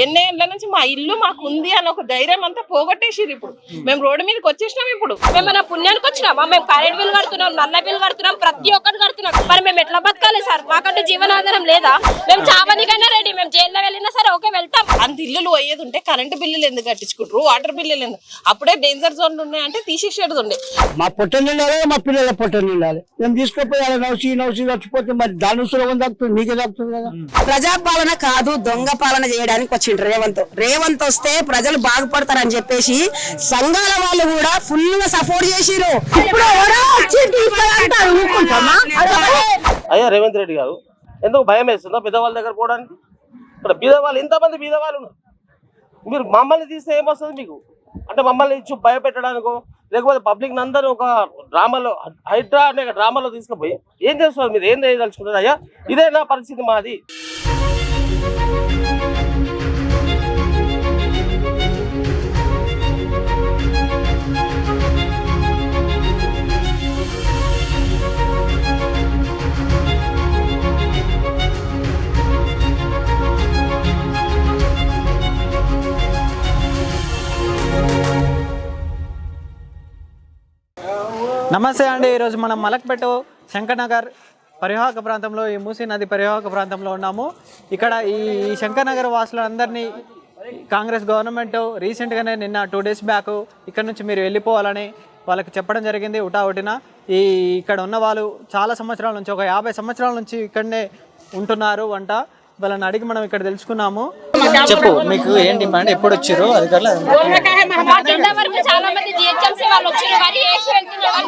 ఎన్నేళ్ల నుంచి మా ఇల్లు మాకు ఉంది అని ఒక ధైర్యం అంతా పోగొట్టేసిరు. ఇప్పుడు మేము రోడ్డు మీదకి వచ్చేసినాం. ఇప్పుడు మేము మన పుణ్యానికి వచ్చినామా? మేము కరెంట్ బిల్ కడుతున్నాం, నల్ల బిల్ కడుతున్నాం, ప్రతి ఒక్కటి కడుతున్నాం. మరి మేము ఎట్లా బతకాలి సార్? మాకంటూ జీవనాధారం లేదా? మేము చావనికైనా రెడీ, మేము జైల్లో వెళ్ళినా సరే ఓకే వెళ్తాం. అంత ఇల్లులు పోయేది ఉంటే కరెంటు బిల్లులు ఎందుకు కట్టించుకుంటారు, వాటర్ బిల్లులు ఎందుకు? అప్పుడే డేంజర్ జోన్లు ఉన్నాయంటే తీసేసేది ఉండే. మా పొట్ట నిండాలి, మా పిల్లల పొట్ట నిండాలి. మేము తీసుకుపోయాలి నౌసి చచ్చిపోతే మరి దాని సులభం దక్కుతుంది, మీకే దక్కుతుంది కదా. ప్రజాపాలన కాదు, దొంగ పాలన చేయడానికి వచ్చిండు రేవంత్ వస్తే ప్రజలు బాగుపడతారని చెప్పేసి సంఘాల వాళ్ళు కూడా ఫుల్ గా సపోర్ట్ చేసిరు. అయ్యా రేవంత్ రెడ్డి గారు ఎందుకు భయం వేస్తుందో పెద్దవాళ్ళ దగ్గర పోవడానికి? ఇక్కడ బీదవాళ్ళు ఇంతమంది బీదవాళ్ళు ఉన్నారు. మీరు మమ్మల్ని తీస్తే ఏమొస్తుంది మీకు? అంటే మమ్మల్ని ఇచ్చి భయపెట్టడానికో లేకపోతే పబ్లిక్ అందరూ ఒక డ్రామాలో హైడ్రా అనే డ్రామాలో తీసుకుపోయి ఏం చేస్తున్నారు? మీరు ఏం చేయదలుచుకున్నారు? అయ్యా ఇదే నా పరిస్థితి మాది. నమస్తే అండి. ఈరోజు మనం మలక్పేట శంకర్నగర్ పరివాహక ప్రాంతంలో, ఈ మూసీ నది పరివాహక ప్రాంతంలో ఉన్నాము. ఇక్కడ ఈ శంకర్నగర్ వాసులందరినీ కాంగ్రెస్ గవర్నమెంట్ రీసెంట్గానే నిన్న 2 days బ్యాక్ ఇక్కడ నుంచి మీరు వెళ్ళిపోవాలని వాళ్ళకి చెప్పడం జరిగింది. ఉటావుటిన ఇక్కడ ఉన్న వాళ్ళు చాలా సంవత్సరాల నుంచి, ఒక 50 సంవత్సరాల నుంచి ఇక్కడనే ఉంటున్నారు అంట. వాళ్ళని అడిగి మనం ఇక్కడ తెలుసుకున్నాము. చెప్పు, మీకు ఏం డిమాండ్? ఎప్పుడు వచ్చారు అధికారులు? చాలా మంది జిహెచ్ఎంసీ వాళ్ళు వచ్చారు కానీ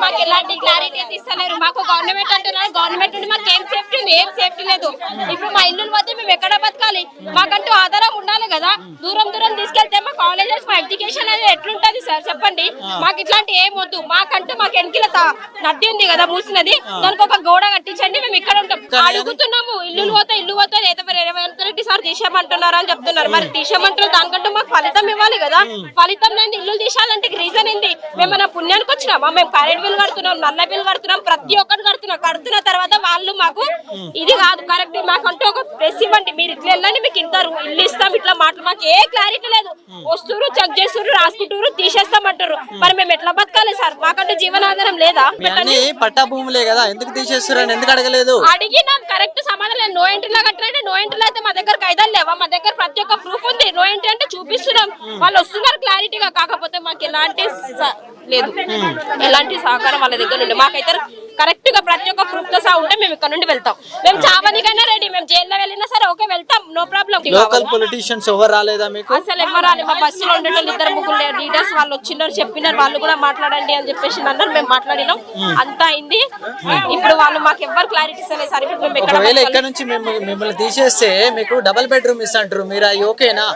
మాకు ఎలాంటి క్లారిటీ అయితే ఇస్తలేరు. మాకు గవర్నమెంట్ అంటున్నారు, గవర్నమెంట్ నుండి మాకు ఏం సేఫ్టీ ఉంది? ఏం సేఫ్టీ లేదు. ఇప్పుడు మా ఇల్లు పోతే మేము ఎక్కడ బతకాలి? మాకంటూ ఆధారం ఉండాలి కదా. దూరం తీసుకెళ్తే మా కాలేజెస్, మా ఎడ్యుకేషన్ అనేది ఎట్లుంటది సార్ చెప్పండి? మాకు ఇట్లాంటి ఏం వద్దు. మాకంటూ మాకు వెనకిల నడ్డి ఉంది కదా మూసినది, దానికి ఒక గోడ కట్టించండి, మేము ఇక్కడ ఉంటాం. అడుగుతున్నాము. ఇల్లు పోతే రేవంత్ రెడ్డి సార్ తీసేయమంటున్నారు అని చెప్తున్నారు. మరి తీసేయమంటారు, దానికంటూ మాకు ఫలితం ఇవ్వాలి కదా. ఫలితం లేని ఇల్లు తీసేయాలంటే రీజన్ ఏంటి? మేము మన పుణ్యానికి వచ్చినామా? మేము కరెంట్ బిల్ కడుతున్నాం, నల్ల బిల్ కడుతున్నాం, ప్రతి ఒక్కటి కడుతున్న తర్వాత వాళ్ళు మాకు ఇది కాదు కరెక్ట్, మాకంటూ ఒక ప్రెస్ ఇవ్వండి, మీరు ఇట్లా వెళ్ళండి, మీకు ఇంత ఇల్లు ఇస్తాం, ఇట్లా మాటలు మాకు ఏ క్లారిటీ లేదు. వస్తున్నారు, చెక్ చేస్తున్నారు, రాసుకుంటారు, తీసేస్తామంటారు. మరి మేము ఎట్లా బతకాలి సార్? మాకంటూ జీవనాధారం లేదా? పట్టా భూములే కదా, ఎందుకు తీసేస్తారు అని ఎందుకు అడగలేదు? అడిగినాం, కరెక్ట్ సమాధానం. నో ఎంట్రీలో కట్టండి. నో ఎంట్రీలో అయితే మా దగ్గర ఖైదాలు లేవా? మా దగ్గర ప్రతి ఒక్క ప్రూఫ్ ఉంది. నో ఎంట్రీ అంటే చూపిస్తున్నాం, వాళ్ళు వస్తున్నారు క్లారిటీగా. కాకపోతే మాకు ఎలాంటి లేదు, ఎలాంటి సహకారం వాళ్ళ దగ్గర నుండి మాకైతే కరెక్ట్ గా ప్రతి ఒక్క ప్రూఫ్ తో సహా ఉంటే మేము ఇక్కడ నుండి వెళ్తాం. మేము చావనికైనా రెడీ, మేము జైల్లో వెళ్ళినా సరే ఓకే వెళ్తాం, నో ప్రాబ్లం. లోకల్ పొలిటీషియన్స్ ఎవరు రాలేదా మీకు? అసలు ఎవరు రాలేదు. మా బస్సులో ఉండేటోళ్ళు 2-3 లీడర్స్ వాళ్ళు వచ్చినారు, చెప్పినారు, వాళ్ళు కూడా మాట్లాడండి అని చెప్పేసి అన్నారు. మేము మాట్లాడినాం, అంతా అయింది. ఇప్పుడు వాళ్ళు మాకు ఎవరు క్లారిటీ ఇస్తలేదు సార్. ఇప్పుడు మేము ఇక్కడ నుంచి మిమ్మల్ని తీసేస్తే మీకు డబుల్ బెడ్రూమ్ ఇస్తంటారు, మీరు అవి ఓకేనా?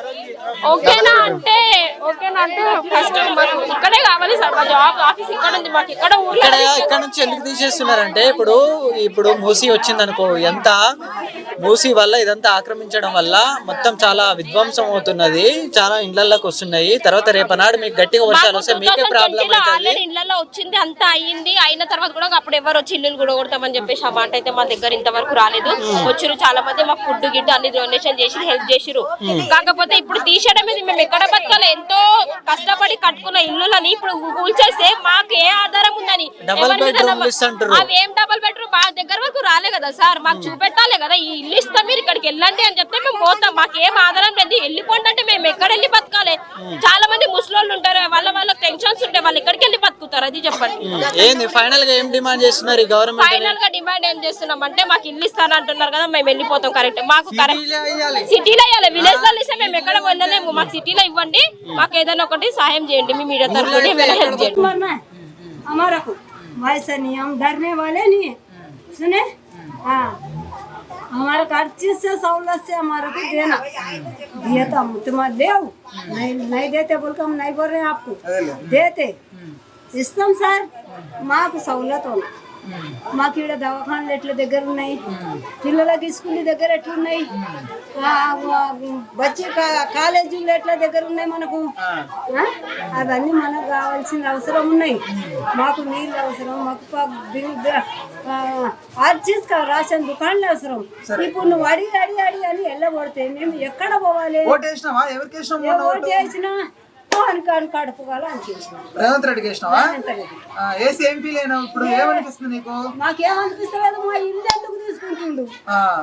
ఓకేనా అంటే ఫస్ట్ మాకు ఇక్కడే కావాలి సార్. మా జాబ్ ఆఫీస్ ఇక్కడ ఉంది, మాకు ఇక్కడ ఇక్కడ నుంచి ఎందుకు తీసేస్తున్నారంటే ఇప్పుడు మూసీ వచ్చింది అనుకో, ఎంత మూసీ వల్ల ఇదంతా ఆక్రమించడం వల్ల మొత్తం చాలా విధ్వంసం అవుతున్నది, చాలా ఇండ్లలోకి వస్తున్నాయి. తర్వాత రేపనాడు మీకు గట్టిగా వర్షాలు వస్తే మీకే ప్రాబ్లం అవుతుంది. ఇళ్లలో వచ్చింది, అంతా అయ్యింది. అయిన తర్వాత కూడా అప్పుడు ఎవరు వచ్చి ఇల్లు కూడా కొడతామని చెప్పేసి ఆ మాట అయితే మా దగ్గర ఇంతవరకు రాలేదు. వచ్చారు చాలా మంది, మాకు ఫుడ్ గిడ్డు అన్ని డొనేషన్ చేసి హెల్ప్ చేసిరు. కాకపోతే ఇప్పుడు తీసేయడం మీద మేము ఎక్కడ బతకాలి? ఎంతో కష్టపడి కట్టుకున్న ఇల్లులని ఇప్పుడు కూల్చేస్తే మాకు ఏ ఆధారం ఉందని? అవి ఏం డబుల్ బెడ్రూమ్ మా దగ్గర వరకు రాలే కదా సార్. మాకు చూపెట్టాలి కదా, ఈ ఇల్లు ఇస్తాం మీరు ఇక్కడికి వెళ్ళండి అని చెప్తే మేము పోతాం. మాకు ఏం ఆధారం లేదు. వెళ్ళిపోండి అంటే మేము ఎక్కడ వెళ్ళి బతకాలి? చాలా మంది ముసలోళ్ళు ఉంటారు, వాళ్ళకి టెన్షన్స్ ఉంటాయి, వాళ్ళు ఎక్కడికి వెళ్ళి బతుకుతారు? అది చెప్పండి. ఫైనల్ గా ఏం డిమాండ్ చేస్తున్నారు గవర్నమెంట్? ఫైనల్ గా డిమాండ్ ఏం చేస్తున్నాం అంటే మాకు ఇల్లు ఇస్తాను అంటున్నారు కదా, మేము వెళ్ళిపోతాం. కరెక్ట్, మాకు సిటీలో ఇవ్వాలి, విలేజ్ లో ఇస్తే మేము ఎక్కడ వెళ్ళలేము. మాకు సిటీలో ఇవ్వండి, మాకు ఏదైనా ఒకటి సహాయం చేయండి, మీ మీడియా తరఫున హెల్ప్ చేయండి. हमारा को वैसा नहीं, हम डरने वाले नहीं है, सुने? हाँ, हमारे हर चीज से सहूलत से हमारे को देना दिया तो हम तुम्हारे दे नहीं देते बोल के हम नहीं बोल रहे हैं आपको, देते सिस्टम सर माँ को सहूलत होना మాకు ఇక్కడ దవాఖానలు ఎట్లా దగ్గర ఉన్నాయి, పిల్లలకి స్కూల్ దగ్గర ఎట్లున్నాయి, బచ్చి కాలేజీలు ఎట్లా దగ్గర ఉన్నాయి మనకు, అవన్నీ మనకు కావాల్సిన అవసరం ఉన్నాయి. మాకు నీళ్ళు అవసరం, మాకు ఆర్చీస్ రేషన్ దుకాణాలు అవసరం. ఇప్పుడు నువ్వు అడిగి అడిగి అడిగి అని వెళ్ళబడితే మేము ఎక్కడ పోవాలి? ఓటు వేసినా కడుపుకోవాలి అనిపించిన రేవంత్ రెడ్డికి వేసినావా? ఏసీ ఎంపీ లేనా? ఇప్పుడు ఏమనిపిస్తుంది నీకు? మాకేమనిపిస్తలేదు, మా ఇల్లు ఎందుకు తీసుకుంటుండు?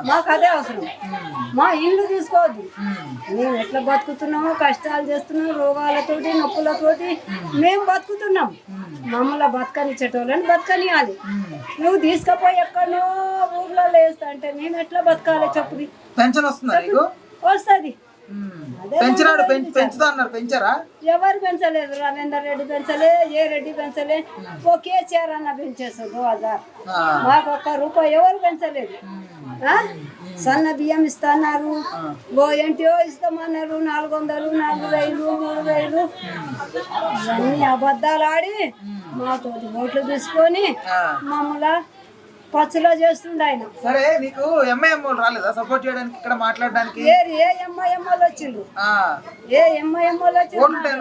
మాకు అదే అవసరం, మా ఇల్లు తీసుకోవద్దు. మేము ఎట్లా బతుకుతున్నామో, కష్టాలు చేస్తున్నాం, రోగాలతోటి నొప్పులతోటి మేము బతుకుతున్నాం. మమ్మల్ని బతకనిచ్చేటోళ్ళని బతకనియాలి. నువ్వు తీసుకుపోయి ఎక్కడో ఊర్లో వేస్తా అంటే మేము ఎట్లా బతకాలి చెప్పు? పెన్షన్ వస్తుందా నీకు? వస్తుంది. పెంచినాడు, పెంచుతా అన్నారు, పెంచారా? ఎవరు పెంచలేదు, రవీందర్ రెడ్డి పెంచలే, ఏ రెడ్డి పెంచలే, ఓ కేసీఆర్ అన్న పెంచేస్తారు 2000. మాకు ₹1 ఎవరు పెంచలేదు. సన్న బియ్యం ఇస్తున్నారు, ఓ ఏంటో ఇస్తామన్నారు, 400, 4000, 3000 ఇవన్నీ అబద్ధాలు ఆడి మాతో ఓట్లు తీసుకొని మమ్మల్ని పచ్చులో చేస్తుండే ఆయన. సరే, నీకు ఎంఐఎం వాళ్ళు రాలేదా సపోర్ట్ చేయడానికి, ఇక్కడ మాట్లాడడానికి? ఏ ఎంఐఎం వాళ్ళు వచ్చిండ్రు, ఏ ఎంఐఎం వాళ్ళు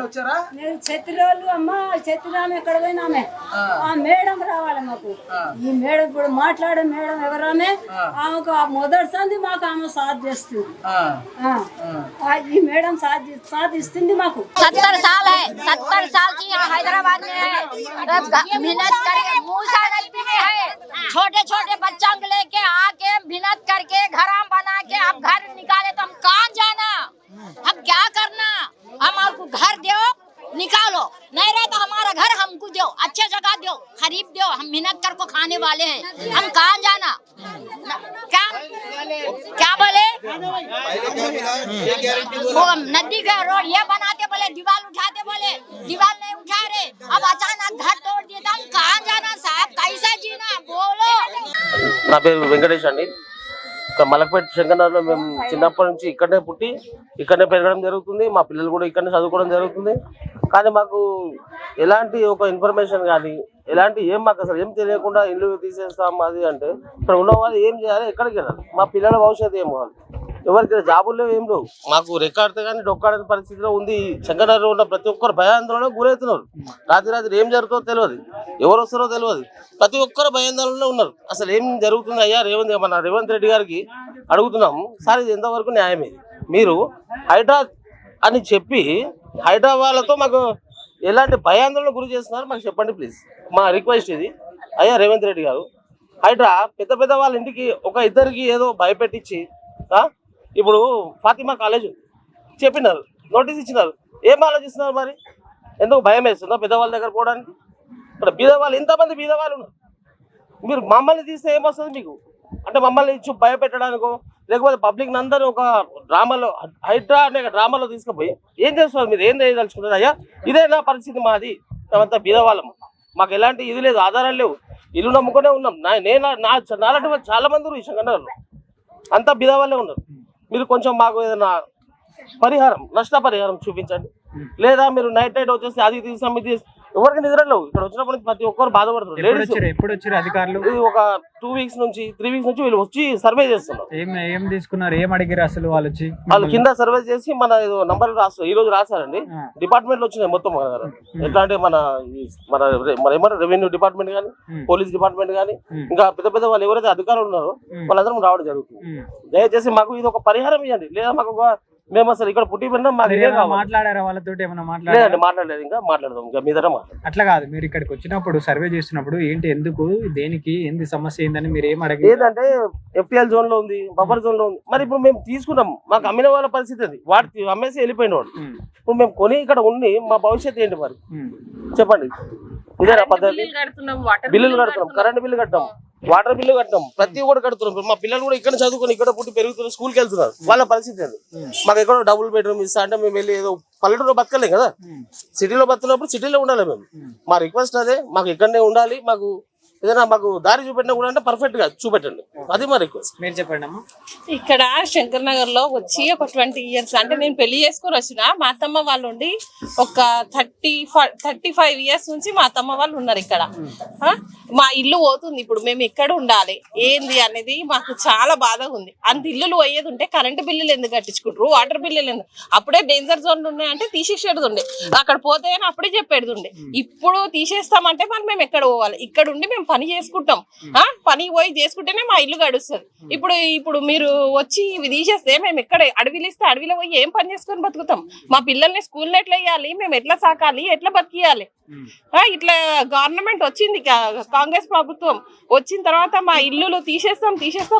వచ్చారా? నేను ఛత్రిలోళ్ళు అమ్మ, ఛత్రిరామె ఎక్కడ పోయినామె, ఆ మేడం రావాలి మాకు. ఈ మేడం ఇప్పుడు మాట్లాడే మేడం ఎవరామె, ఆమెకు మొదటిసారి మాకు ఆమె సాథ్ చేస్తుంది. ఈ మేడం సాథ్ ఇస్తుంది మాకు. 70 साल है, 70 साल की यहाँ हैदराबाद में है, मेहनत करके मूसा नदी में है, छोटे छोटे बच्चों को लेके आके मेहनत करके घर बना के अब घर निकाले तो हम कहाँ जाना, हम क्या करना? हम आपको घर दो निकालो, नहीं रहे तो हमारा घर हमको दो, अच्छे जगह दो, खरीद दो, हम मेहनत कर को खाने वाले हैं, हम कहाँ जाना? क्या क्या बोले? वो नदी का रोड ये बनाते बोले, दीवार उठाते बोले, दीवार नहीं उठा रहे, अब अचानक घर तोड़ दिए तो हम कहाँ जाना साहब, कैसा जीना बोलो? నా పేరు వెంకటేష్ అండి. ఇక్కడ మలక్పేట శంకర్నగర్లో మేము చిన్నప్పటి నుంచి ఇక్కడనే పుట్టి ఇక్కడనే పెరగడం జరుగుతుంది. మా పిల్లలు కూడా ఇక్కడనే చదువుకోవడం జరుగుతుంది. కానీ మాకు ఎలాంటి ఒక ఇన్ఫర్మేషన్ కానీ ఎలాంటి మాకు అసలు ఏం తెలియకుండా ఇల్లు తీసేస్తాం అది అంటే ఇక్కడ ఉన్న వాళ్ళు ఏం చేయాలి, ఎక్కడికి వెళ్ళాలి, మా పిల్లల భవిష్యత్తు ఏం కావాలి, ఎవరికి జాబులు లేవు, ఏం లేవు. మాకు రెక్కాడితే కానీ డొక్కాడని పరిస్థితిలో ఉంది. శంకర్నగర్లో ఉన్న ప్రతి ఒక్కరు భయాందోళన గురవుతున్నారు. రాత్రి ఏం జరుగుతుందో తెలియదు, ఎవరు వస్తారో తెలియదు, ప్రతి ఒక్కరు భయాందోళనలో ఉన్నారు. అసలు ఏం జరుగుతుంది అయ్యా రేవంత్ రెడ్డి గారికి అడుగుతున్నాము, సార్ ఇది ఎంతవరకు న్యాయమే? మీరు హైడ్రా అని చెప్పి హైడ్రా వాళ్ళతో మాకు ఎలాంటి భయాందోళన గురి చేస్తున్నారు మాకు చెప్పండి ప్లీజ్. మా రిక్వెస్ట్ ఇది. అయ్యా రేవంత్ రెడ్డి గారు, హైడ్రా పెద్ద వాళ్ళ ఇంటికి ఒక ఇద్దరికి ఏదో భయపెట్టించి ఇప్పుడు ఫాతిమా కాలేజ్ చెప్పినారు, నోటీస్ ఇచ్చినారు, ఏం ఆలోచిస్తున్నారు మరి? ఎందుకు భయం వేస్తుందా పెద్దవాళ్ళ దగ్గర పోవడానికి? ఇక్కడ బీదవాళ్ళు ఇంతమంది బీదవాళ్ళు ఉన్నారు. మీరు మమ్మల్ని తీస్తే ఏమొస్తుంది మీకు? అంటే మమ్మల్ని ఇచ్చి భయపెట్టడానికో లేకపోతే పబ్లిక్ అందరూ ఒక డ్రామాలో హైడ్రా అనే డ్రామాలో తీసుకుపోయి ఏం చేస్తున్నారు? మీరు ఏం చేయదలుచుకున్నారు? అయ్యా ఇదే నా పరిస్థితి, మాది మేమంతా బీదవాళ్ళం, మాకు ఎలాంటి ఇది లేదు, ఆధారాలు లేవు, ఇల్లు నమ్ముకునే ఉన్నాం. నాలాంటి వాళ్ళు చాలా మంది ఈ శంకర్నగర్లో అంతా బీదవాళ్ళే ఉన్నారు. మీరు కొంచెం మాకు ఏదైనా నష్టపరిహారం చూపించండి. లేదా మీరు నైట్ వచ్చేసి అది తీసాం ఇది ఎవరికి నిద్రలేవు. ఇక్కడ వచ్చినప్పుడు ప్రతి ఒక్కరు బాధపడుతున్నారు. ఎప్పుడు వచ్చారు అధికారులు? ఇది ఒక 2 weeks నుంచి 3 weeks నుంచి వీళ్ళు వచ్చి సర్వే చేస్తున్నారు. ఏం తీసుకున్నారు, ఏం అడిగారు అసలు? వాళ్ళు కింద సర్వే చేసి మన నంబర్ ఈ రోజు రాశారండి. డిపార్ట్మెంట్ లో వచ్చినాయి మొత్తం ఎట్లా అంటే మన ఏమన్నా రెవెన్యూ డిపార్ట్మెంట్ కానీ, పోలీస్ డిపార్ట్మెంట్ కానీ, ఇంకా పెద్ద వాళ్ళు ఎవరైతే అధికారులు ఉన్నారో వాళ్ళందరం రావడం జరుగుతుంది. దయచేసి మాకు ఇది ఒక పరిహారం ఇవ్వండి. లేదా మాకు మేము అసలు ఇక్కడ పుట్టి పెన్నా మాట్లాడారా వాళ్ళతో? లేదండి, మాట్లాడలేదు. ఇంకా మాట్లాడదాం, ఇంకా మీ దగ్గర అట్లా కాదు. మీరు ఇక్కడికి వచ్చినప్పుడు సర్వే చేస్తున్నప్పుడు ఏంటి, ఎందుకు, దేనికి, ఏంది సమస్య ఏందని మీరు ఏం అడిగారు? ఏంటంటే FTL జోన్ లో ఉంది, బఫర్ జోన్ లో ఉంది. మరి ఇప్పుడు మేము తీసుకున్నాం, మాకు అమ్మిన వాళ్ళ పరిస్థితి అది, వాడు అమ్మేసి వెళ్ళిపోయిన వాడు. ఇప్పుడు మేము కొని ఇక్కడ ఉండి మా భవిష్యత్తు ఏంటి మరి చెప్పండి? ఇదేనా పద్ధతి? బిల్లులు కడుతున్నాం, కరెంట్ బిల్లు కట్టాం, వాటర్ బిల్లు కట్టాం, ప్రతి ఒక్కటి కడుతున్నాం. మా పిల్లలు కూడా ఇక్కడ చదువుకొని ఇక్కడ పుట్టి పెరుగుతున్నారు, స్కూల్కి వెళ్తున్నారు. వాళ్ళ పరిస్థితి అది. మాకు ఎక్కడో డబుల్ బెడ్రూమ్ ఇస్తా అంటే మేము వెళ్ళి ఏదో పల్లెటూరులో బతకలేం కదా, సిటీలో బతుకున్నప్పుడు సిటీలో ఉండాలి మేము. మా రిక్వెస్ట్ అదే, మాకు ఇక్కడనే ఉండాలి. మాకు ఏదైనా మాకు దారి చూపెట్టినా కూడా అంటే పర్ఫెక్ట్ గా చూపెట్టండి, అది మా రిక్వెస్ట్. మీరు చెప్పండి అమ్మా. ఇక్కడ శంకర్నగర్ లో వచ్చి ఒక 20 years అంటే నేను పెళ్లి చేసుకొని వచ్చిన మా అత్తమ్మ వాళ్ళు ఉండి ఒక 35 years నుంచి మా అత్తమ్మ వాళ్ళు ఉన్నారు ఇక్కడ. మా ఇల్లు పోతుంది ఇప్పుడు, మేము ఎక్కడ ఉండాలి ఏంది అనేది మాకు చాలా బాధగా ఉంది. అంత ఇల్లులు పోయేది ఉంటే కరెంటు బిల్లులు ఎందుకు కట్టించుకుంటారు, వాటర్ బిల్లులు ఎందుకు? అప్పుడే డేంజర్ జోన్లు ఉన్నాయంటే తీసేసేది ఉండే, అక్కడ పోతే అని అప్పుడే చెప్పేది ఉండే. ఇప్పుడు తీసేస్తామంటే మరి మేము ఎక్కడ పోవాలి? ఇక్కడ ఉండి మేము పని చేసుకుంటాం, పనికి పోయి చేసుకుంటేనే మా ఇల్లు గడుస్తుంది. ఇప్పుడు మీరు వచ్చి ఇవి తీసేస్తే మేము ఎక్కడ అడవిలు ఇస్తే అడవిలో పోయి ఏం పని చేసుకొని బతుకుతాం? మా పిల్లల్ని స్కూల్లో ఎట్లా వేయాలి, మేము ఎట్లా సాకాలి, ఎట్లా బతికియాలి? ఇట్లా గవర్నమెంట్ వచ్చింది, కాంగ్రెస్ ప్రభుత్వం వచ్చిన తర్వాత మా ఇల్లులు తీసేస్తాం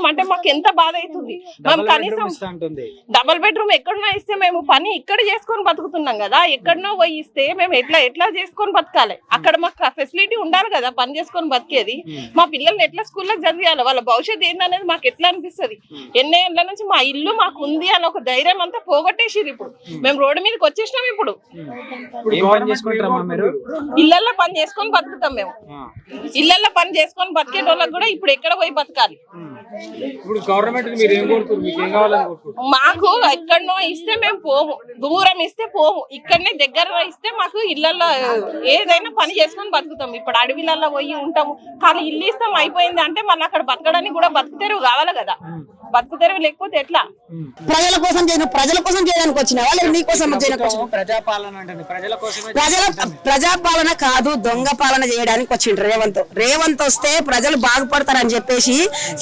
అంటే మాకు ఎంత బాధ అవుతుంది. మేము కనీసం డబుల్ బెడ్రూమ్ ఎక్కడన్నా ఇస్తే మేము పని ఇక్కడ చేసుకొని బతుకుతున్నాం కదా, ఎక్కడనో పోయి ఇస్తే మేము ఎట్లా చేసుకొని బతకాలి? అక్కడ మాకు ఫెసిలిటీ ఉండాలి కదా పని చేసుకొని బతికేది. మా పిల్లల్ని ఎట్లా స్కూల్లోకి చదివియాలి, వాళ్ళ భవిష్యత్తు ఏందనేది మాకు ఎట్లా అనిపిస్తుంది? ఎన్ని ఏళ్ళ నుంచి మా ఇల్లు మాకు ఉంది అని ఒక ధైర్యం అంతా పోగొట్టేసిరు. ఇప్పుడు మేము రోడ్డు మీదకి వచ్చేసినాం. ఇప్పుడు ఇళ్లలో పని చేసుకొని బతుకుతాం మేము. ఇళ్లలో పని చేసుకొని బతికేటోళ్ళకి కూడా ఇప్పుడు ఎక్కడ పోయి బతకాలి? మాకు ఎక్కడనో ఇస్తే మేము పోము, దూరం ఇస్తే పోము, ఇక్కడనే దగ్గర ఇస్తే మాకు ఇళ్లలో ఏదైనా పని చేసుకొని బతుకుతాం. ఇప్పుడు అడవిలలో పోయి ఉంటాము, కానీ ఇల్లు ఇస్తాం అయిపోయింది అంటే మళ్ళీ అక్కడ బతకడానికి కూడా బతుకుతెరువు కావాలి కదా. బతుకుతెరువు లేకపోతే ఎట్లా? ప్రజల కోసం చేయడానికి వచ్చిన వాళ్ళు నీ కోసం ప్రజాపాలన కాదు, దొంగ పాలన చేయడానికి వచ్చిండ్రు రేవంత్ వస్తే ప్రజలు బాగుపడతారని చెప్పేసి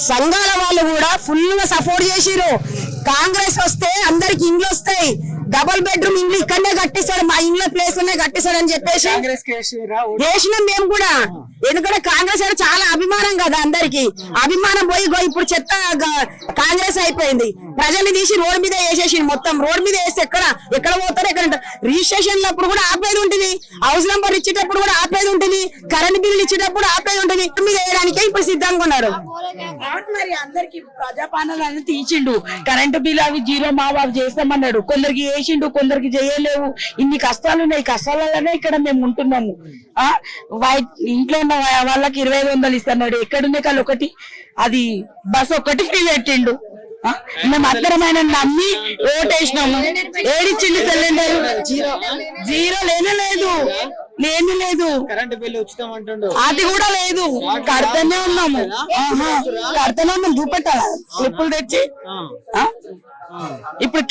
సంఘాల వాళ్ళు కూడా ఫుల్ గా సపోర్ట్ చేసిరు. కాంగ్రెస్ వస్తే అందరికి ఇండ్లు వస్తాయి, డబుల్ బెడ్రూమ్ ఇండ్లు ఇక్కడనే కట్టిస్తాడు, మా ఇండ్ల ప్లేస్ లోనే కట్టిస్తాడు అని చెప్పేసి చేసినాం మేము కూడా. ఎందుకంటే కాంగ్రెస్ అంటే చాలా అభిమానం కదా, అందరికి అభిమానం పోయి ఇప్పుడు చెత్త కాంగ్రెస్ అయిపోయింది. ప్రజల్ని తీసి రోడ్ మీద వేసేసి మొత్తం రోడ్ మీద వేస్తే ఎక్కడ పోతారు, ఎక్కడ రిజిస్ట్రేషన్ అప్పుడు కూడా ఆపేది ఉంటుంది, హౌస్ నెంబర్ ఇచ్చేటప్పుడు కూడా ఆపేది ఉంటుంది, కరెంట్ బిల్లు ఇచ్చేటప్పుడు ఆపేది ఉంటుంది. మీద వేయడానికే ఇప్పుడు సిద్ధంగా ఉన్నారు. మరి అందరికి ప్రజాపాలన తీసిండు, కరెంటు బిల్లు అవి జీరో మా బాబు చేస్తామన్నాడు, కొందరికి వేసిండు, కొందరికి చేయలేవు. ఇన్ని కష్టాలు ఉన్నాయి, కష్టాలలోనే ఇక్కడ మేము ఉంటున్నాము. ఇంట్లో ఉన్న వాళ్ళకి 2500 ఇస్తున్నాడు, ఎక్కడున్నాయి కాళ్ళు ఒకటి, అది బస్ ఒకటి ఫ్రీ పెట్టిండు. మేము అందరమైన నమ్మి ఓటేసినాము. ఏడిచ్చిండు సిలిండర్ జీరో లేని లేదు, అది కూడా లేదు, కడతనే ఉన్నాము. చూపెట్టాలా స్లిప్పులు తెచ్చి? ఇప్పుడు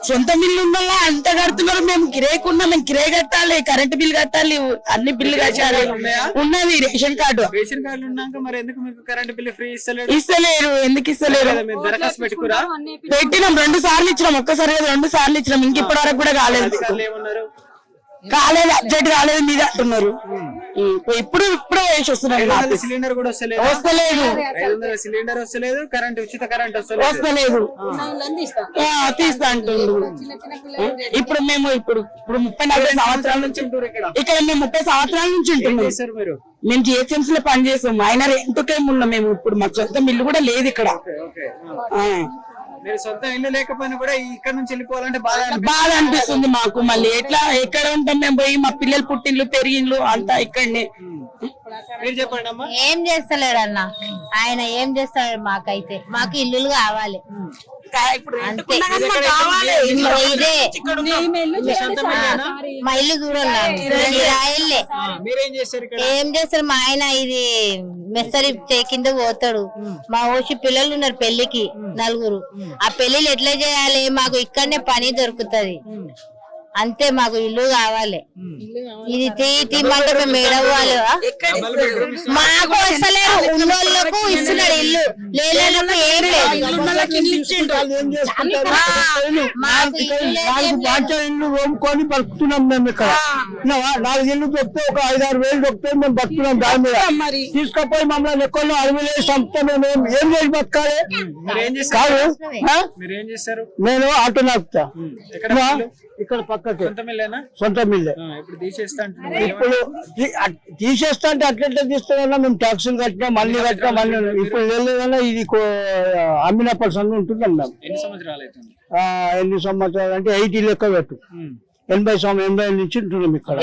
సొంత బిల్లు ఉండాలా అంత కడుతున్నారు. మేము కిరేకున్నా, మేము కిరే కట్టాలి, కరెంట్ బిల్ కట్టాలి, అన్ని బిల్లు కట్టాలి. ఉన్నది రేషన్ కార్డు ఉన్నాక మరి ఎందుకు మీకు కరెంట్ బిల్లు ఫ్రీ ఇస్తలేరు? ఎందుకు ఇస్తలేరు? పెట్టినాం, 2 సార్లు ఇచ్చినాం, ఒక్కసారి 2 సార్లు ఇచ్చినాం, ఇంక ఇప్పటి వరకు కూడా కాలేదు. అప్డేట్ కాలేదు మీద అంటున్నారు. ఇప్పుడు వేసి వస్తున్నారు. సిలిండర్ కూడా వస్తలేదు, 500 సిలిండర్ వస్తలేదు, ఉచిత కరెంట్ వస్తలేదు, తీస్తా అంటుండ్రు. ఇప్పుడు మేము ఇప్పుడు 30-40 సంవత్సరాల నుంచి ఇక్కడ మేము 30 సంవత్సరాల నుంచి ఉంటున్నాం. మేము జిహెచ్ఎంసీ లో పని చేస్తాం. ఆయన రెంట్కేం ఉన్నాం మేము. ఇప్పుడు మాకు సొంత ఇల్లు కూడా లేదు ఇక్కడ. మీరు సొంత ఇల్లు లేకపోయినా కూడా ఇక్కడ నుంచి వెళ్ళిపోవాలంటే బాధ అనిపిస్తుంది మాకు. మళ్ళీ ఎక్కడ ఉంటాం మేము? పోయి మా పిల్లలు పుట్టిండ్లు పెరిగిండ్లు అంతా ఇక్కడనే. మీరు చెప్పండి అమ్మా. ఏం చేస్తలేడు అన్న ఆయన, ఏం చేస్తాడు? మాకైతే మాకు ఇల్లులు కావాలి. మా ఇల్లు చూడండి, ఏం చేస్తారు మా ఆయన? ఇది మెస్తరి కింద పోతాడు. మా ఊసి పిల్లలు ఉన్నారు పెళ్లికి 4. ఆ పెళ్లిలు ఎట్లా చేయాలి? మాకు ఇక్కడనే పని దొరుకుతది అంతే. మాకు ఇల్లు కావాలి. ఇది తీయమంటే మేము ఏడవాలి. మాకు వస్తలేదు, ఉన్నోళ్ళకు ఇస్తున్నాడు ఇల్లు, లేనోళ్ళకు ఏం లేదు. ఇల్లు రోముకొని బతుకుతున్నాం మేము ఇక్కడ. 4 ఇల్లు దొరికితే ఒక 5-6 వేలు దొరికితే మేము బతుకున్నాం. దాని మీద తీసుకపోయి మమ్మల్ని ఎక్కడో అడవిలో సంస్థ మేము ఏం చేసి బతకాలి? కాదు, నేను ఆటో నడుపుతా ఇక్కడ పక్కకి, సొంత మిల్లే. ఇప్పుడు తీసేస్తా అంటే అట్లా తీస్తున్నా. మేము ట్యాక్సులు కట్టినా, మళ్ళీ కట్టినా, మళ్ళీ ఇప్పుడు వెళ్ళేదన్నా ఇది అమ్మినప్పటి సంగతి ఉంటున్నాం మేము. ఎన్ని సంవత్సరాలు అంటే 80 లెక్క పెట్టు. 80 నుంచి ఉంటున్నాం ఇక్కడ.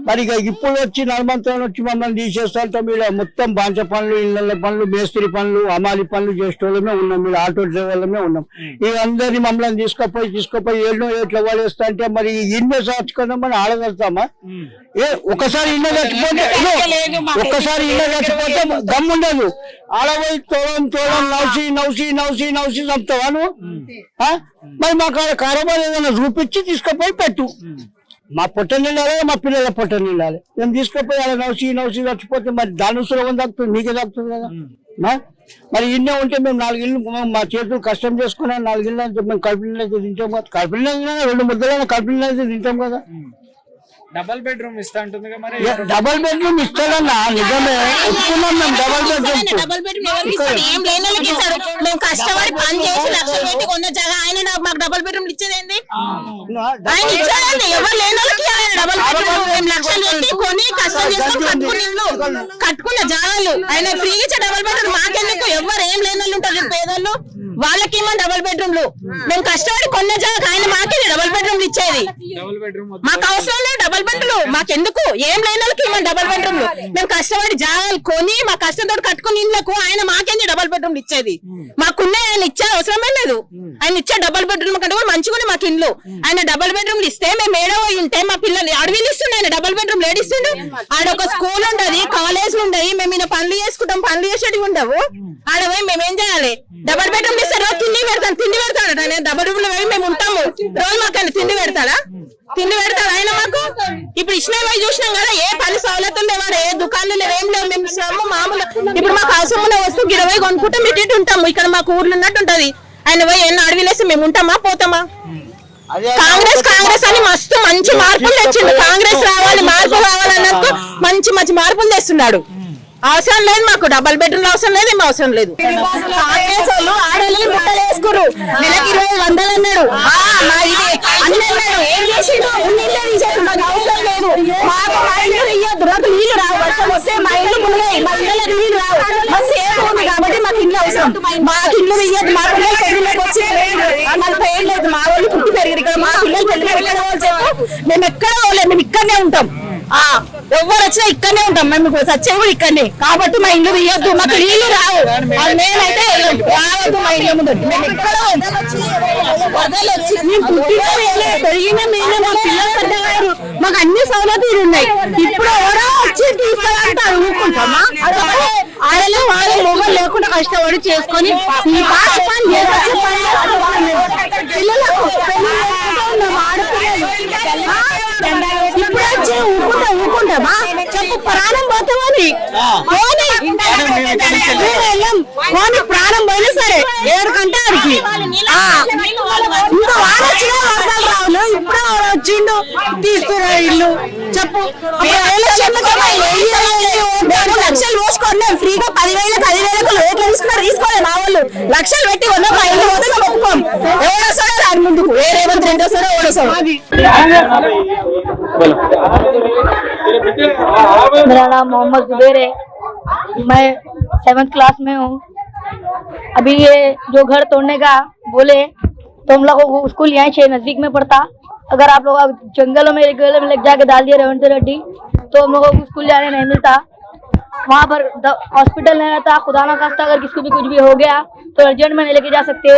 మరి ఇక ఇప్పుడు వచ్చి నర్మంతం వచ్చి మమ్మల్ని తీసేస్తుంటాం. మీరు మొత్తం బాంచ పనులు, ఇళ్ళ పనులు, మేస్త్రి పనులు, అమాలి పనులు చేసేటోళ్ళమే ఉన్నాం. మీరు ఆటో డ్రైవర్లమే ఉన్నాం. ఇక అందరినీ మమ్మల్ని తీసుకుపోయి ఏళ్ళో ఎట్లా పడేస్తా అంటే మరి ఇన్నే సాచుకుందాం మరి ఆడగలుగుతామా? ఒకసారి ఇళ్ళ చచ్చిపోతే దమ్ముండదు. ఆడపోయి తోడం నవ్సి చంపుతావా నువ్వు? మరి మాకు కారోబార్ ఏదైనా చూపించి తీసుకుపోయి పెట్టు. మా పొట్ట నిండాలి, మా పిల్లల పొట్ట నిండాలి. మేము తీసుకుపోయి అలా నవ్సి చచ్చిపోతే మరి దాని సులభం తగ్గుతుంది, మీకే తగ్గుతుంది కదా. మరి ఇన్నే ఉంటే మేము 4 ఇళ్ళు మా చేతులు కష్టం చేసుకున్నాం. 4 ఇళ్ళు అంటే మేము కడుపులో అయితే తింటాం కదా. కడుపులో 2 ముద్దలైనా కడుపులో అయితే తింటాం కదా. డబల్ బెడ్రూమ్ ఇస్తా ఉంటుంది మరి. డబల్ బెడ్రూమ్ ఇస్తాడన్నా, నిజమే ఒప్పుకున్నాం మేము. డబల్ బెడ్రూమ్ ఏం లేని వాళ్ళకి ఇస్తాడు. మేము కష్టపడి పని చేసి లక్షలు పెట్టి కొన్న జాగా ఆయన మాకు డబల్ బెడ్రూమ్ ఇచ్చేదేంది? ఆయన ఇచ్చేదండి. ఎవరు లేని వాళ్ళకి డబల్ బెడ్రూమ్. మేము లక్షలు పెట్టి కొని కష్టం చేసుకొని కట్టుకున్న జాగాలు ఆయన ఫ్రీగా ఇచ్చే డబల్ బెడ్రూమ్ మాకెందుకు? ఎవరు ఏం లేని వాళ్ళు ఉంటారు పేదోళ్ళు, వాళ్ళకి ఏమన్నా డబల్ బెడ్రూమ్లు. మేము కష్టపడి కొన్న జాగా ఆయన మాకే డబల్ బెడ్రూమ్లు ఇచ్చేది. మాకు అవసరం లేదు డబల్ బెడ్రూమ్, మాకెందుకు? ఏం లేని వాళ్ళకి ఏమన్నా డబల్ బెడ్రూమ్లు. మేము కష్టపడి జాగాలు కొని మా కష్టంతో కట్టుకుని ఇళ్ళకు ఆయన మాకేంది డబల్ బెడ్రూమ్లు ఇచ్చేది? మాకున్నాయి, ఆయన ఇచ్చే అవసరమే లేదు. ఆయన ఇచ్చే డబల్ బెడ్రూమ్ కంటే కూడా మంచిగా మాకు ఇండ్లు. ఆయన డబల్ బెడ్రూమ్లు ఇస్తే మేము ఏడవ ఉంటే మా పిల్లలు అడవిలు ఇస్తుండే. ఆయన డబల్ బెడ్రూమ్ లేడిస్తుండే. ఆడ ఒక స్కూల్ ఉండదు, కాలేజ్లు ఉండయి. మేము ఈయన పనులు చేసుకుంటాం, పనులు చేసేటివి ఉండవు. ఆడ పోయి మేమేం చేయాలి? డబల్ బెడ్రూమ్ ఇస్తే రోజు తిండి పెడతాడు. ఆయన డబల్ రూమ్ లో మేము ఉంటాము, రోజు మాకు తిండి పెడతాడా ఆయన మాకు? ఇప్పుడు ఇచ్చినవి చూసినాం కదా, ఏ పని సౌలతులు లేవాడు, ఏ దుకాణాలు లేవు, ఏం లేవు. మేము ఇచ్చినాము మామూలు. ఇప్పుడు మాకు అవసరం ఉన్న వస్తువు 20 కొనుక్కుంటే మిట్టి ఉంటాము. ఇక్కడ మాకు ఊర్లు ఉన్నట్టు ఉంటది. ఆయన పోయి ఎన్నో అడవిలేసి మేము ఉంటామా పోతామా? కాంగ్రెస్ అని మస్తు మంచి మార్పులు తెచ్చిండు. కాంగ్రెస్ రావాలి, మార్పు కావాలన్నట్టు మంచి మార్పులు తెస్తున్నాడు. అవసరం లేదు మాకు డబల్ బెడ్రూమ్ అవసరం లేదు, ఏం అవసరం లేదు. కాంగ్రెస్ వాళ్ళు ఆడలే ముట్టలు వేసుకురు. నెలకి 20 వందలు అన్నాడు. ఏం చేసిండు? మాకు అవసరం లేదు. మాకు మా ఇల్లు ఇయ్యద్దు. నాకు నీళ్లు రావు. వర్షం వస్తే మా ఇల్లు మునిగాయి, మా ఇళ్ళ నీళ్లు రావు. మా సేఫ్ ఉంది కాబట్టి మాకు ఇల్లు అవసరం. మాకు ఇల్లు ఇయ్యద్దు. మా పిల్లలు పెళ్లిలోకి వచ్చి 40 ఏళ్ళు లేదు. మా వాళ్ళు పుట్టి పెరిగారు ఇక్కడ. మా పిల్లలు పెళ్లి చెప్పు. మేము ఎక్కడ పోలేదు, మేము ఇక్కడనే ఉంటాం. ఎవరు వచ్చినా ఇక్కడనే ఉంటాం. మేము సచ్చే కూడా ఇక్కడనే కాబట్టి మా ఇల్లు తీయొద్దు. మాకు నీళ్లు రావు. మేమైతే రావద్దు మా ఇల్లు ముందు. మేము ఎక్కడ వరదలు వచ్చి మేము పుట్టిన పెరిగిన మేమే, మా పిల్లలు పెద్దగారు, మాకు అన్ని సౌలతులు ఉన్నాయి. ఇప్పుడు ఎవరో వచ్చి తీసుకురంటారు, ఊరుకుంటామా? ఆడలే వాళ్ళు మొగలు లేకుండా కష్టపడి చేసుకొని ఈ పాట పని చేసే పిల్లలకు ఇప్పుడు వచ్చి ఊరుకుంటామా? చెప్పు, ప్రాణం పోతామని పోనీ ప్రాణం పోయినా సరే 7 గంటల ఆడికి ఇంకా వాడు వచ్చినా వర్షాలు రావులు. ఇప్పుడు వచ్చిండు తీస్తున్నారు ఇల్లు. చెప్పు, 2 లక్షలు పోసుకున్నాం ఫ్రీగా. 10,000 రేట్లు తీసుకోలేదు మా వాళ్ళు. లక్షలు పెట్టి కొన్నాం. మా ఇల్లు పోతే మేము ఒప్పుకోం. ఎవడొస్తాడో రాని ముందుకు, ఏ రేవంత్ రెడ్డి వస్తాడో ఓడొస్తాడు. मेरा नाम मोहम्मद जुबैर है। मैं 7th क्लास में हूँ। अभी ये जो घर तोड़ने का बोले तो हम लोगों को स्कूल यहाँ से नजदीक में पड़ता। अगर आप लोग जंगलों में लग जाके डाल दिए रेवंत रेड्डी तो हम लोगों को स्कूल जाने नहीं मिलता। वहाँ पर हॉस्पिटल नहीं रहता। खुदा ना खास्ता अगर किसी को भी कुछ भी हो गया तो अर्जेंट में नहीं लेके जा सकते।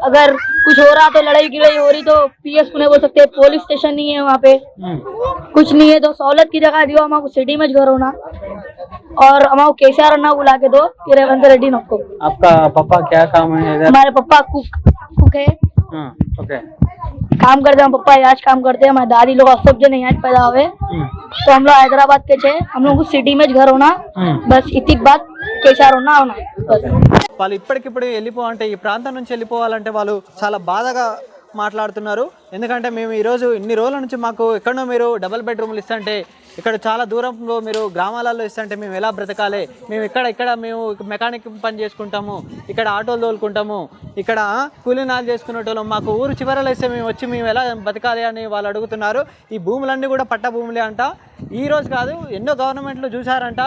अगर कुछ हो रहा तो लड़ाई गिड़ाई हो रही तो PS पुणे बोल सकते। पुलिस स्टेशन नहीं है वहाँ पे, कुछ नहीं है। तो सहूलत की जगह दियो हमारे सिटी में घर होना और हमारे KCR ना बुला के दो कि रेवंत रेड्डी नको। आपका पापा क्या काम है? हमारे पापा कुक है। ओके, काम करते हैं पापा, आज काम करते हैं। हमारे दादी लोग सब जन यहाँ पैदा हुए तो हम लोग हैदराबाद के छे। हम लोग को सिटी में घर होना बस, इतनी बात KCR होना बस। వాళ్ళు ఇప్పటికిప్పుడు వెళ్ళిపోవాలంటే, ఈ ప్రాంతం నుంచి వెళ్ళిపోవాలంటే వాళ్ళు చాలా బాధగా మాట్లాడుతున్నారు. ఎందుకంటే మేము ఈరోజు ఇన్ని రోజుల నుంచి మాకు ఎక్కడో మీరు డబల్ బెడ్రూమ్లు ఇస్తుంటే, ఇక్కడ చాలా దూరంలో మీరు గ్రామాలలో ఇస్తుంటే మేము ఎలా బ్రతకాలి? మేము ఇక్కడ మేము మెకానిక్ పని చేసుకుంటాము, ఇక్కడ ఆటోలు తోలుకుంటాము, ఇక్కడ కూలీనాలు చేసుకునేటోళ్ళం. మాకు ఊరు చివరలో ఇస్తే మేము ఎలా బతకాలి అని వాళ్ళు అడుగుతున్నారు. ఈ భూములన్నీ కూడా పట్ట భూములే అంట. ఈరోజు కాదు, ఎన్నో గవర్నమెంట్లు చూసారంట.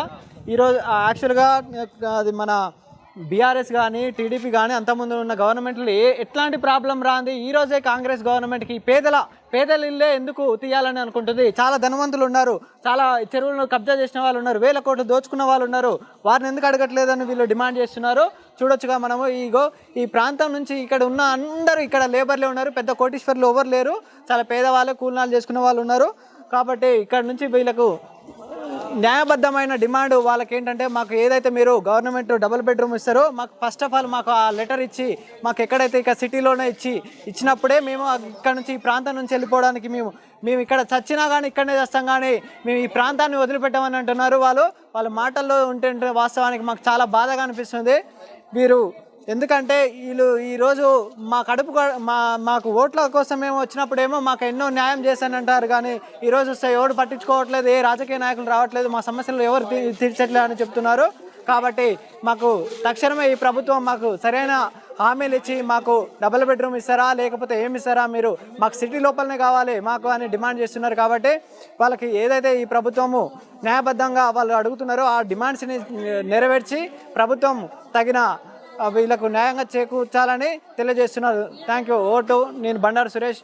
ఈరోజు యాక్చువల్గా అది మన బీఆర్ఎస్ కానీ టీడీపీ కానీ అంతకుముందు ఉన్న గవర్నమెంట్లు ఎట్లాంటి ప్రాబ్లం రాంది ఈరోజే కాంగ్రెస్ గవర్నమెంట్కి పేదల ఇల్లే ఎందుకు తీయాలని అనుకుంటుంది. చాలా ధనవంతులు ఉన్నారు, చాలా చెరువులను కబ్జా చేసిన వాళ్ళు ఉన్నారు, 1000 కోట్లు దోచుకున్న వాళ్ళు ఉన్నారు. వారిని ఎందుకు అడగట్లేదని వీళ్ళు డిమాండ్ చేస్తున్నారు. చూడొచ్చుగా మనము ఈ ప్రాంతం నుంచి ఇక్కడ ఉన్న అందరూ ఇక్కడ లేబర్లే ఉన్నారు, పెద్ద కోటీశ్వర్లు ఎవరు లేరు, చాలా పేదవాళ్ళు కూలినాలు చేసుకున్న వాళ్ళు ఉన్నారు. కాబట్టి ఇక్కడ నుంచి వీళ్ళకు న్యాయబద్ధమైన డిమాండ్ వాళ్ళకి ఏంటంటే, మాకు ఏదైతే మీరు గవర్నమెంట్ డబుల్ బెడ్రూమ్ ఇస్తారో మాకు ఫస్ట్ ఆఫ్ ఆల్ మాకు ఆ లెటర్ ఇచ్చి మాకు ఎక్కడైతే ఇక సిటీలోనే ఇచ్చినప్పుడే మేము ఇక్కడ నుంచి ఈ ప్రాంతం నుంచి వెళ్ళిపోవడానికి మేము ఇక్కడ చచ్చినా కానీ ఇక్కడనే చేస్తాం, కానీ మేము ఈ ప్రాంతాన్ని వదిలిపెట్టామని అంటున్నారు. వాళ్ళ మాటల్లో ఉంటే వాస్తవానికి మాకు చాలా బాధగా అనిపిస్తుంది. వీరు ఎందుకంటే వీళ్ళు ఈరోజు మా కడుపు మాకు ఓట్ల కోసం మేము వచ్చినప్పుడేమో మాకు ఎన్నో న్యాయం చేశానంటారు, కానీ ఈరోజు వస్తే ఎవరు పట్టించుకోవట్లేదు, ఏ రాజకీయ నాయకులు రావట్లేదు, మా సమస్యలు ఎవరు తీర్చట్లేదు అని చెప్తున్నారు. కాబట్టి మాకు తక్షణమే ఈ ప్రభుత్వం మాకు సరైన హామీలు ఇచ్చి మాకు డబుల్ బెడ్రూమ్ ఇస్తారా, లేకపోతే ఏమి ఇస్తారా, మీరు మాకు సిటీ లోపలనే కావాలి మాకు అని డిమాండ్ చేస్తున్నారు. కాబట్టి వాళ్ళకి ఏదైతే ఈ ప్రభుత్వము న్యాయబద్ధంగా వాళ్ళు అడుగుతున్నారో ఆ డిమాండ్స్ని నెరవేర్చి ప్రభుత్వం తగిన వీళ్ళకు న్యాయంగా చేకూర్చాలని తెలియజేస్తున్నారు. Thank you. ఓటు నేను బండారు సురేష్.